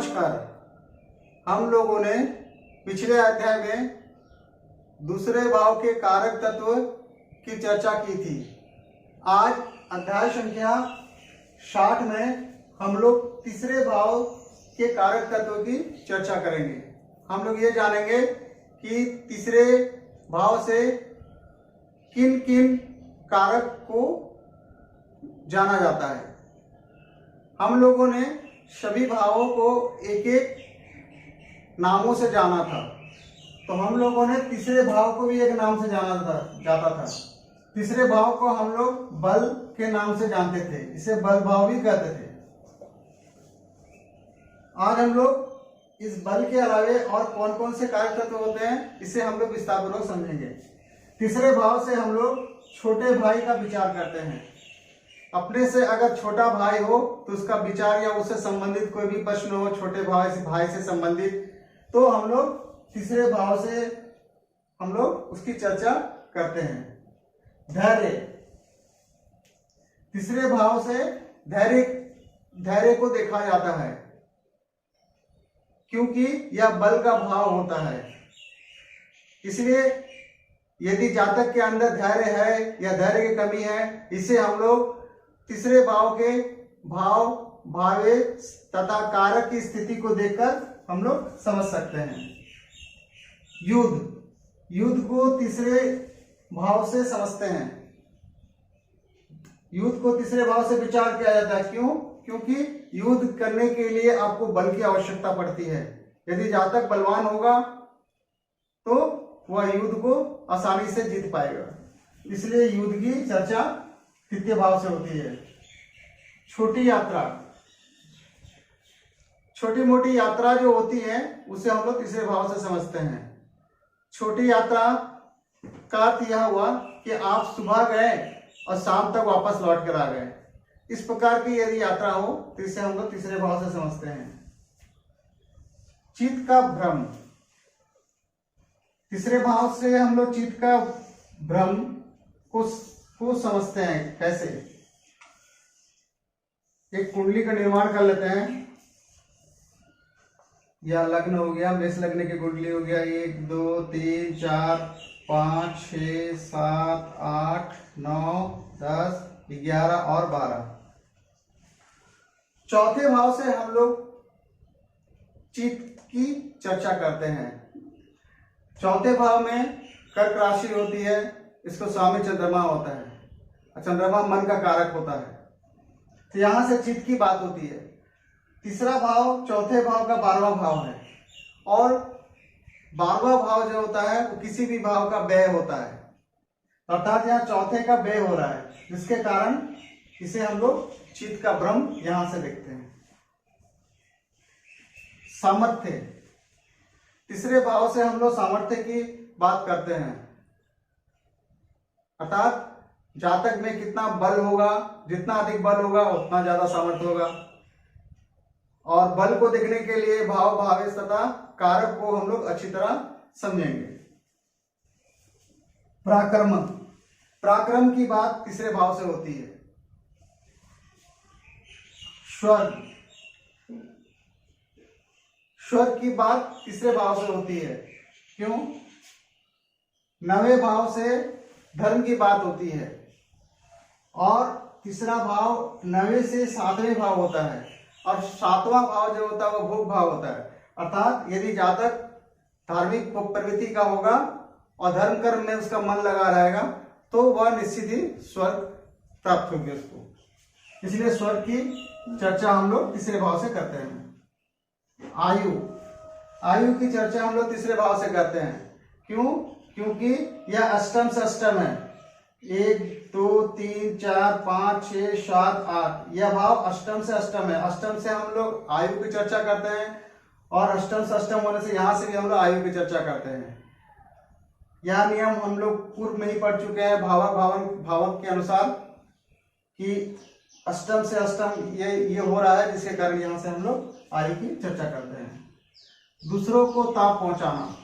नमस्कार। हम लोगों ने पिछले अध्याय में दूसरे भाव के कारक तत्व की चर्चा की थी। आज अध्याय संख्या 60 में हम लोग तीसरे भाव के कारक तत्व की चर्चा करेंगे। हम लोग ये जानेंगे कि तीसरे भाव से किन किन कारक को जाना जाता है। हम लोगों ने सभी भावों को एक एक नामों से जाना था, तो हम लोगों ने तीसरे भाव को भी एक नाम से जाता था। तीसरे भाव को हम लोग बल के नाम से जानते थे, इसे बल भाव भी कहते थे। आज हम लोग इस बल के अलावे और कौन कौन से कारक तत्व होते हैं, इसे हम लोग विस्तारपूर्वक समझेंगे। तीसरे भाव से हम लोग छोटे भाई का विचार करते हैं। अपने से अगर छोटा भाई हो तो उसका विचार या उससे संबंधित कोई भी प्रश्न हो, छोटे भाई से संबंधित, तो हम लोग तीसरे भाव से हम लोग उसकी चर्चा करते हैं। धैर्य, तीसरे भाव से धैर्य को देखा जाता है, क्योंकि यह बल का भाव होता है। इसलिए यदि जातक के अंदर धैर्य है या धैर्य की कमी है, इसे हम लोग तीसरे भाव के भाव, भावे तथा कारक की स्थिति को देखकर हम लोग समझ सकते हैं। युद्ध को तीसरे भाव से समझते हैं। युद्ध को तीसरे भाव से विचार किया जाता है। क्यों? क्योंकि युद्ध करने के लिए आपको बल की आवश्यकता पड़ती है। यदि जातक बलवान होगा तो वह युद्ध को आसानी से जीत पाएगा। इसलिए युद्ध की चर्चा तृतीय भाव से होती है। छोटी यात्रा, छोटी मोटी यात्रा जो होती है उसे हम लोग तीसरे भाव से समझते हैं। छोटी यात्रा का अर्थ यह हुआ कि आप सुबह गए और शाम तक वापस लौट कर आ गए। इस प्रकार की यदि यात्रा हो तो इसे हम लोग तीसरे भाव से समझते हैं। चित्त का भ्रम, तीसरे भाव से हम लोग चित्त का भ्रम को समझते हैं। कैसे? एक कुंडली का निर्माण कर लेते हैं, या लग्न हो गया, मेष लग्न की कुंडली हो गया। 1 2 3 4 5 6 7 8 9 10 11 और 12। चौथे भाव से हम लोग चित्त की चर्चा करते हैं। चौथे भाव में कर्क राशि होती है, इसको स्वामी चंद्रमा होता है। चंद्रमा मन का कारक होता है, तो यहां से चित्त की बात होती है। तीसरा भाव चौथे भाव का 12वां भाव है, और 12वां भाव जो होता है वो किसी भी भाव का व्यय होता है। अर्थात यहाँ चौथे का व्यय हो रहा है, जिसके कारण इसे हम लोग चित्त का भ्रम यहां से देखते हैं। सामर्थ्य, तीसरे भाव से हम लोग सामर्थ्य की बात करते हैं। अर्थात जातक में कितना बल होगा, जितना अधिक बल होगा उतना ज्यादा सामर्थ्य होगा। और बल को देखने के लिए भाव, भावेश तथा कारक को हम लोग अच्छी तरह समझेंगे। पराक्रम की बात तीसरे भाव से होती है। स्वर्ग की बात तीसरे भाव से होती है। क्यों? 9वें भाव से धर्म की बात होती है, और तीसरा भाव 9वें से 7वें भाव होता है, और 7वां भाव जो होता है वो भोग भाव होता है। अर्थात यदि जातक धार्मिक प्रवृत्ति का होगा और धर्म कर्म में उसका मन लगा रहेगा तो वह निश्चित ही स्वर्ग प्राप्त होगी उसको। इसलिए स्वर्ग की चर्चा हम लोग तीसरे भाव से करते हैं। आयु की चर्चा हम लोग तीसरे भाव से करते हैं। क्यों? क्योंकि यह अष्टम से अष्टम है। 1 2 3 4 5 6 7 8, यह भाव अष्टम से अष्टम है। अष्टम से हम लोग आयु की चर्चा करते हैं, और अष्टम से अष्टम होने से यहां से भी हम लोग आयु की चर्चा करते हैं। यह नियम हम लोग पूर्व में ही पढ़ चुके हैं भावक के अनुसार, कि अष्टम से अष्टम ये हो रहा है, जिसके कारण यहां से हम लोग आयु की चर्चा करते हैं। दूसरों को ताप पहुंचाना,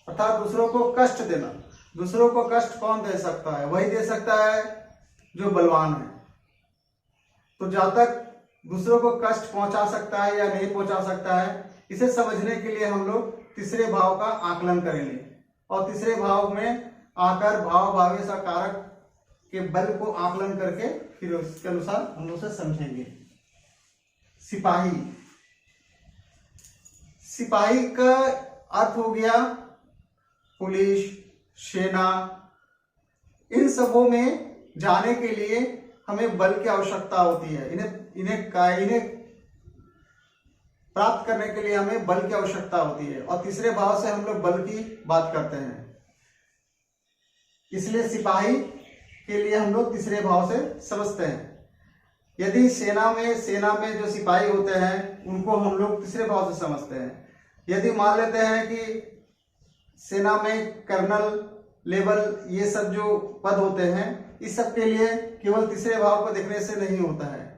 अर्थात दूसरों को कष्ट देना। दूसरों को कष्ट कौन दे सकता है? वही दे सकता है जो बलवान है। तो जातक दूसरों को कष्ट पहुंचा सकता है या नहीं पहुंचा सकता है, इसे समझने के लिए हम लोग तीसरे भाव का आकलन करेंगे और तीसरे भाव में आकर भाव भावी सा कारक के बल को आकलन करके फिर उसके अनुसार हम लोग उसे समझेंगे। सिपाही, सिपाही का अर्थ हो गया पुलिस, सेना। इन सबों में जाने के लिए हमें बल की आवश्यकता होती है। इन्हें प्राप्त करने के लिए हमें बल की आवश्यकता होती है और तीसरे भाव से हम लोग बल की बात करते हैं। इसलिए सिपाही के लिए हम लोग तीसरे भाव से समझते हैं। यदि सेना में जो सिपाही होते हैं उनको हम लोग तीसरे भाव से समझते हैं। यदि मान लेते हैं कि सेना में कर्नल लेवल ये सब जो पद होते हैं, इस सब के लिए केवल तीसरे भाव को देखने से नहीं होता है,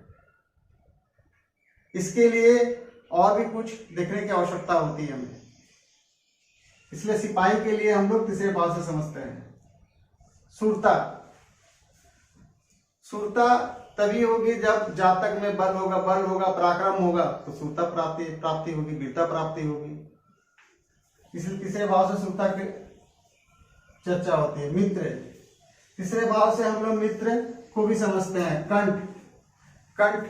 इसके लिए और भी कुछ देखने की आवश्यकता होती है हमें। इसलिए सिपाही के लिए हम लोग तीसरे भाव से समझते हैं। शूरता, शूरता तभी होगी जब जातक में बल होगा, पराक्रम होगा तो शूरता प्राप्ति होगी, वीरता प्राप्ति होगी। इसलिए तीसरे भाव से शूरता की चर्चा होती है। मित्र, तीसरे भाव से हम लोग मित्र को भी समझते हैं। कंठ,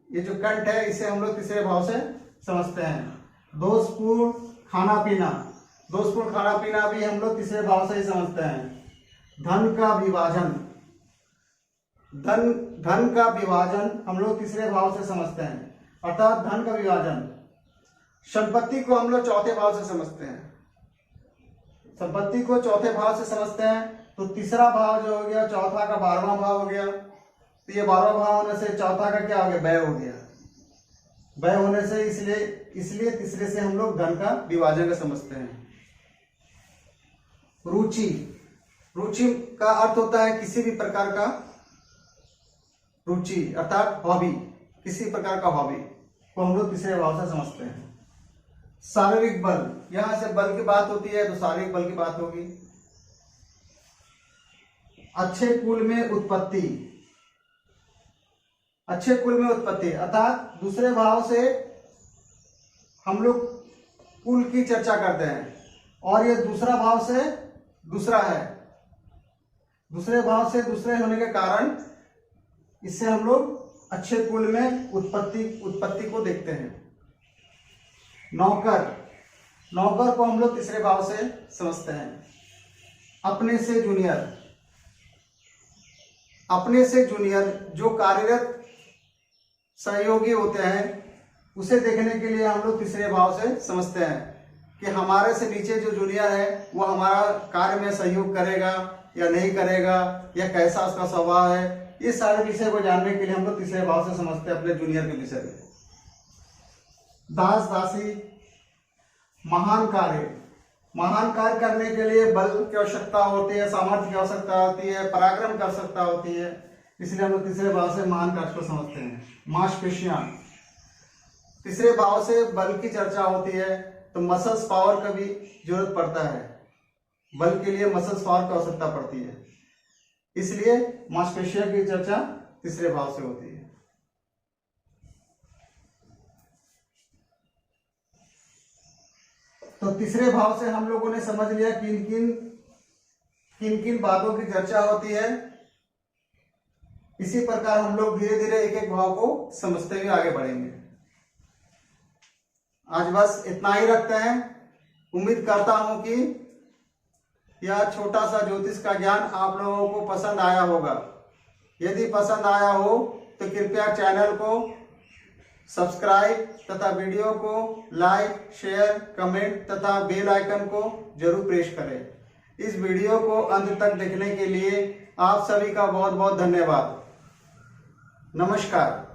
ये जो कंठ है इसे हम लोग तीसरे भाव से समझते हैं। दोषपूर्ण खाना पीना, दोषपूर्ण खाना पीना भी हम लोग तीसरे भाव से ही समझते हैं। धन का विभाजन, धन का विभाजन हम लोग तीसरे भाव से समझते हैं, अर्थात धन का विभाजन। संपत्ति को हम लोग चौथे भाव से समझते हैं। संपत्ति को चौथे भाव से समझते हैं तो तीसरा भाव जो हो गया चौथा का 12वां भाव हो गया। तो ये 12वां भाव होने से चौथा का क्या हो गया, व्यय हो गया। व्यय होने से इसलिए तीसरे से हम लोग धन का विभाजन का समझते हैं। रुचि, रुचि का अर्थ होता है किसी भी प्रकार का रुचि, अर्थात हॉबी, किसी प्रकार का हॉबी को हम लोग तीसरे भाव से समझते हैं। शारीरिक बल, यहां से बल की बात होती है तो शारीरिक बल की बात होगी। अच्छे कुल में उत्पत्ति, अच्छे कुल में उत्पत्ति अर्थात दूसरे भाव से हम लोग कुल की चर्चा करते हैं और ये दूसरा भाव से दूसरा है। दूसरे भाव से दूसरे होने के कारण इससे हम लोग अच्छे कुल में उत्पत्ति को देखते हैं। नौकर, नौकर को हम लोग तीसरे भाव से समझते हैं। अपने से जूनियर, अपने से जूनियर जो कार्यरत सहयोगी होते हैं उसे देखने के लिए हम लोग तीसरे भाव से समझते हैं कि हमारे से नीचे जो जूनियर है वो हमारा कार्य में सहयोग करेगा या नहीं करेगा या कैसा उसका स्वभाव है। ये सारे विषय को जानने के लिए हम लोग तीसरे भाव से समझते हैं अपने जूनियर के विषय में। दास दासी, महान कार्य, महान कार्य करने के लिए बल की आवश्यकता होती है, सामर्थ्य की आवश्यकता होती है, पराक्रम की आवश्यकता होती है, इसलिए हम लोग तीसरे भाव से महान कार्य को समझते हैं। मांसपेशियां, तीसरे भाव से बल की चर्चा होती है तो मसल्स पावर का भी जरूरत पड़ता है। बल के लिए मसल्स पावर की आवश्यकता पड़ती है, इसलिए मांसपेशियों की चर्चा तीसरे भाव से होती है। तो तीसरे भाव से हम लोगों ने समझ लिया किन किन बातों की चर्चा होती है। इसी प्रकार हम लोग धीरे धीरे एक एक भाव को समझते हुए आगे बढ़ेंगे। आज बस इतना ही रखते हैं। उम्मीद करता हूं कि यह छोटा सा ज्योतिष का ज्ञान आप लोगों को पसंद आया होगा। यदि पसंद आया हो तो कृपया चैनल को सब्सक्राइब तथा वीडियो को लाइक, शेयर, कमेंट तथा बेल आइकन को जरूर प्रेस करें। इस वीडियो को अंत तक देखने के लिए आप सभी का बहुत बहुत धन्यवाद। नमस्कार।